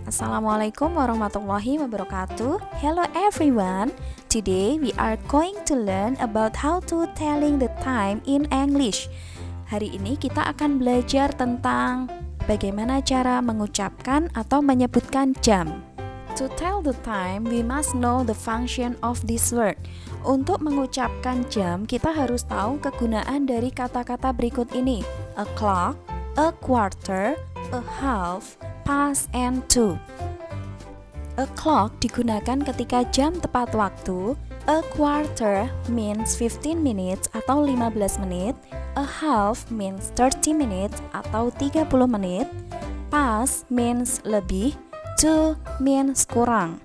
Assalamualaikum warahmatullahi wabarakatuh. Hello everyone. Today we are going to learn about how to telling the time in English. Hari ini kita akan belajar tentang bagaimana cara mengucapkan atau menyebutkan jam. To tell the time, we must know the function of this word. Untuk mengucapkan jam, kita harus tahu kegunaan dari kata-kata berikut ini: a clock, a quarter, a half, past, and to. A clock digunakan ketika jam tepat waktu. A quarter means 15 minutes atau 15 menit. A half means 30 minutes atau 30 menit. Past means lebih. To means kurang.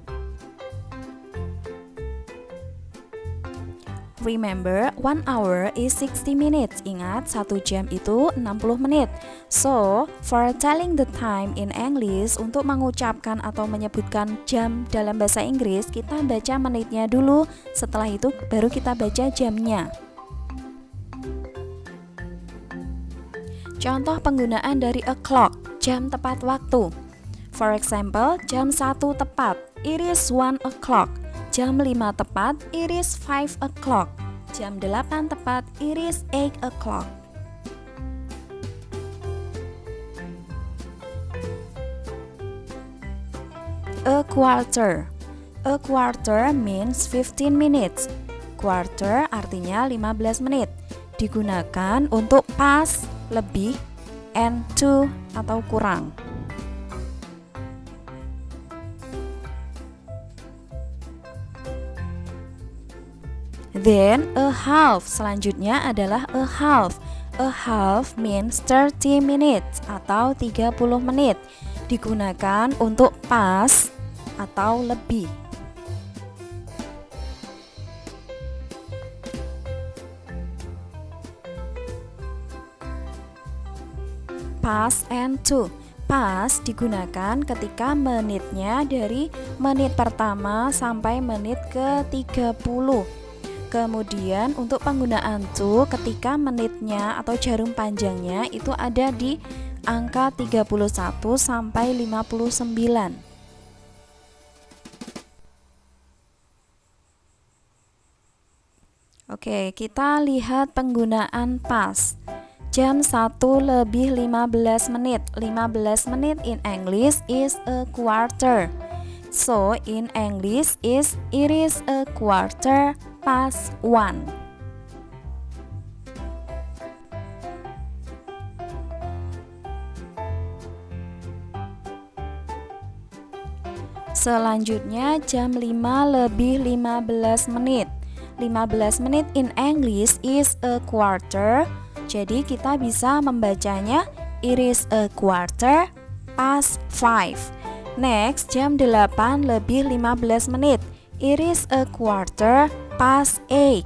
Remember, 1 hour is 60 minutes. Ingat, 1 jam itu 60 menit. So, for telling the time in English, untuk mengucapkan atau menyebutkan jam dalam bahasa Inggris, kita baca menitnya dulu. Setelah itu, baru kita baca jamnya. Contoh penggunaan dari a clock, jam tepat waktu. For example, jam 1 tepat, it is 1 o'clock. Jam 5 tepat, it is 5 o'clock. Jam 8 tepat, it is 8 o'clock. A quarter. A quarter means 15 minutes. Quarter artinya 15 menit. Digunakan untuk past, lebih, and to atau kurang. Then a half, selanjutnya adalah a half. A half means 30 minutes atau 30 menit. Digunakan untuk past atau lebih. Past and to. Past digunakan ketika menitnya dari menit pertama sampai menit ke-30. Kemudian untuk penggunaan to ketika menitnya atau jarum panjangnya itu ada di angka 31 sampai 59. Oke, kita lihat penggunaan past. Jam 1 lebih 15 menit. 15 menit in English is a quarter. So in English it is a quarter past 1. Selanjutnya jam 5 lebih 15 menit. 15 menit in English is a quarter. Jadi kita bisa membacanya it is a quarter past 5. Next, jam 8 lebih 15 menit. It is a quarter past 8.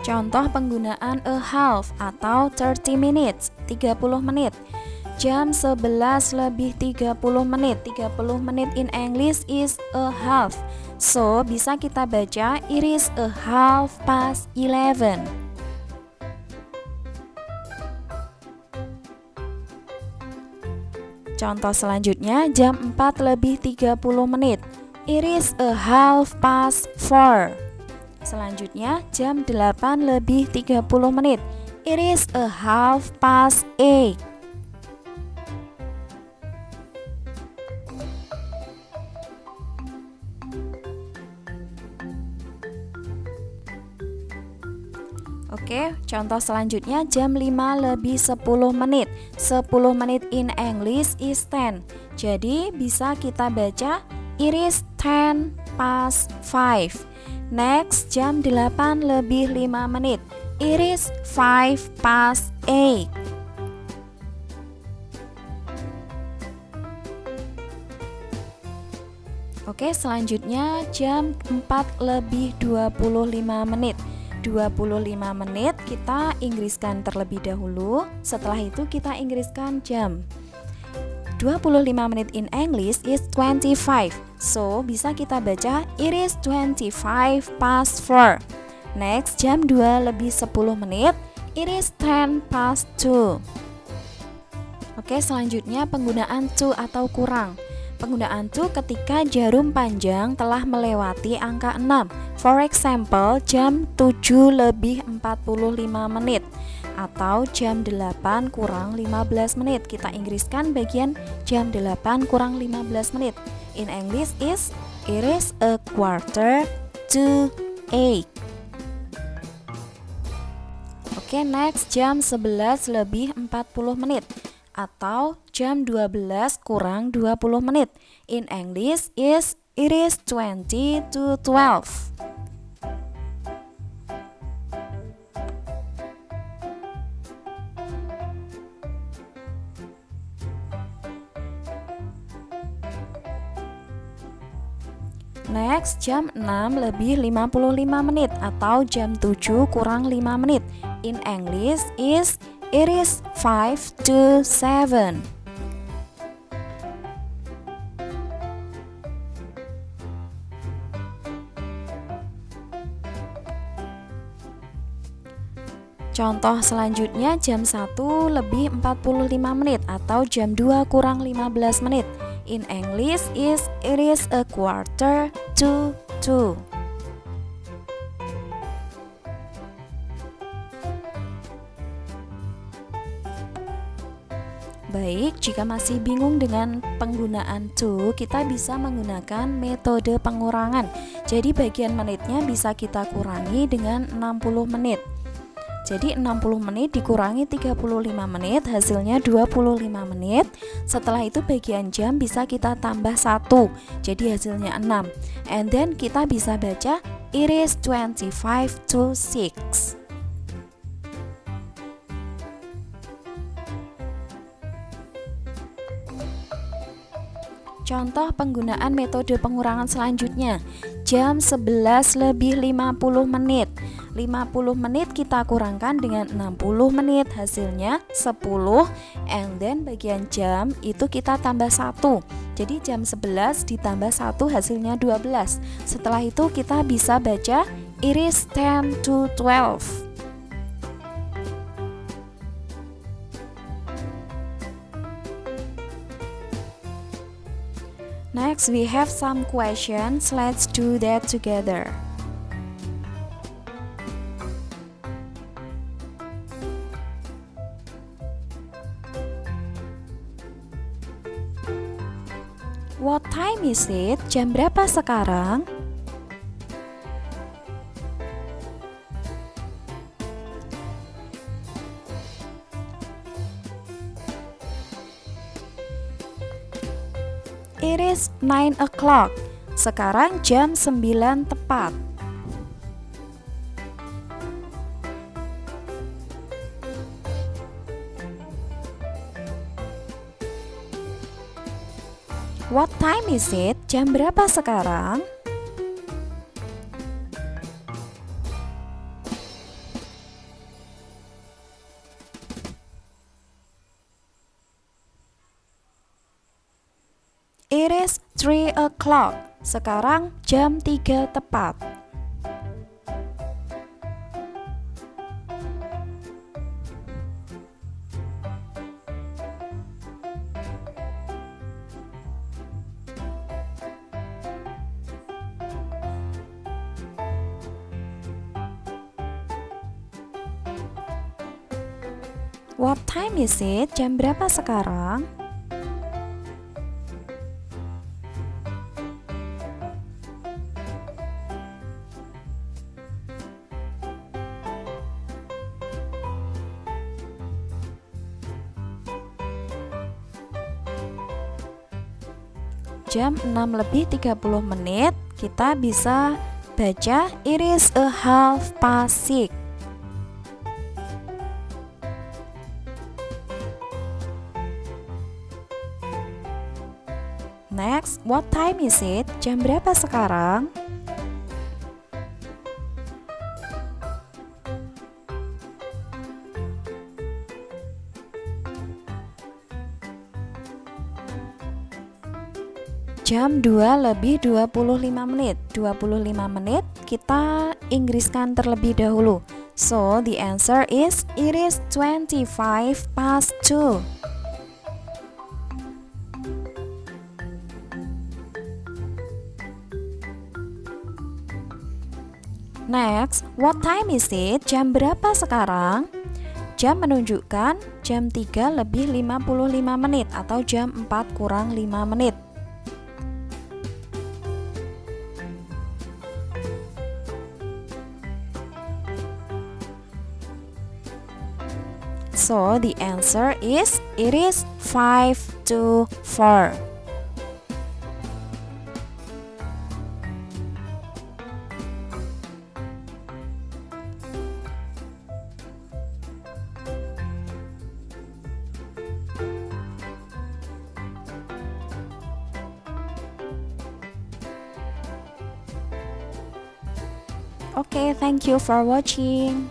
Contoh penggunaan a half atau 30 minutes, 30 menit. Jam 11 lebih 30 menit. 30 menit in English is a half. So, bisa kita baca it is a half past 11. Contoh selanjutnya, jam 4 lebih 30 menit. It is a half past 4. Selanjutnya, jam 8 lebih 30 menit. It is a half past 8. Oke, contoh selanjutnya jam 5 lebih 10 menit. 10 menit in English is 10. Jadi bisa kita baca it is 10 past 5. Next, jam 8 lebih 5 menit. It is 5 past 8. Oke, selanjutnya jam 4 lebih 25 menit. 25 menit kita inggriskan terlebih dahulu. Setelah itu kita inggriskan jam. 25 menit in English is 25. So, bisa kita baca it is 25 past 4. Next, jam 2 lebih 10 menit. It is 10 past 2. Oke, selanjutnya penggunaan to atau kurang. Penggunaan to ketika jarum panjang telah melewati angka 6. For example, jam 7 lebih 45 menit atau jam 8 kurang 15 menit. Kita inggriskan bagian jam 8 kurang 15 menit. In English is it is a quarter to 8. Oke, next jam 11 lebih 40 menit atau jam 12 kurang 20 menit. In English is it is 20 to 12. Next, jam 6 lebih 55 menit atau jam 7 kurang 5 menit. In English is it is 5 to 7. Contoh selanjutnya jam 1 lebih 45 menit atau jam 2 kurang 15 menit. In English is it is a quarter to 2. Baik, jika masih bingung dengan penggunaan to, kita bisa menggunakan metode pengurangan. Jadi bagian menitnya bisa kita kurangi dengan 60 menit. Jadi 60 menit dikurangi 35 menit, hasilnya 25 menit. Setelah itu bagian jam bisa kita tambah 1, jadi hasilnya 6. And then kita bisa baca it is 25 to 6. Contoh penggunaan metode pengurangan selanjutnya, jam 11 lebih 50 menit. 50 menit kita kurangkan dengan 60 menit, hasilnya 10. And then bagian jam itu kita tambah 1. Jadi jam 11 ditambah 1 hasilnya 12. Setelah itu kita bisa baca it is 10 to 12. Next, we have some questions. Let's do that together. What time is it? Jam berapa sekarang? It is 9 o'clock. Sekarang jam 9 tepat. What time is it? Jam berapa sekarang? It is 3 o'clock. Sekarang jam 3 tepat. What time is it? Jam berapa sekarang? Jam 6 lebih 30 menit, kita bisa baca it is a half past 6. Next, what time is it? Jam berapa sekarang? Jam 2 lebih 25 menit. 25 menit kita inggriskan terlebih dahulu. So, the answer is it is 25 past 2. Next, what time is it? Jam berapa sekarang? Jam menunjukkan jam 3 lebih 55 menit atau jam 4 kurang 5 menit. So the answer is, it is 5 to 4. Okay, thank you for watching.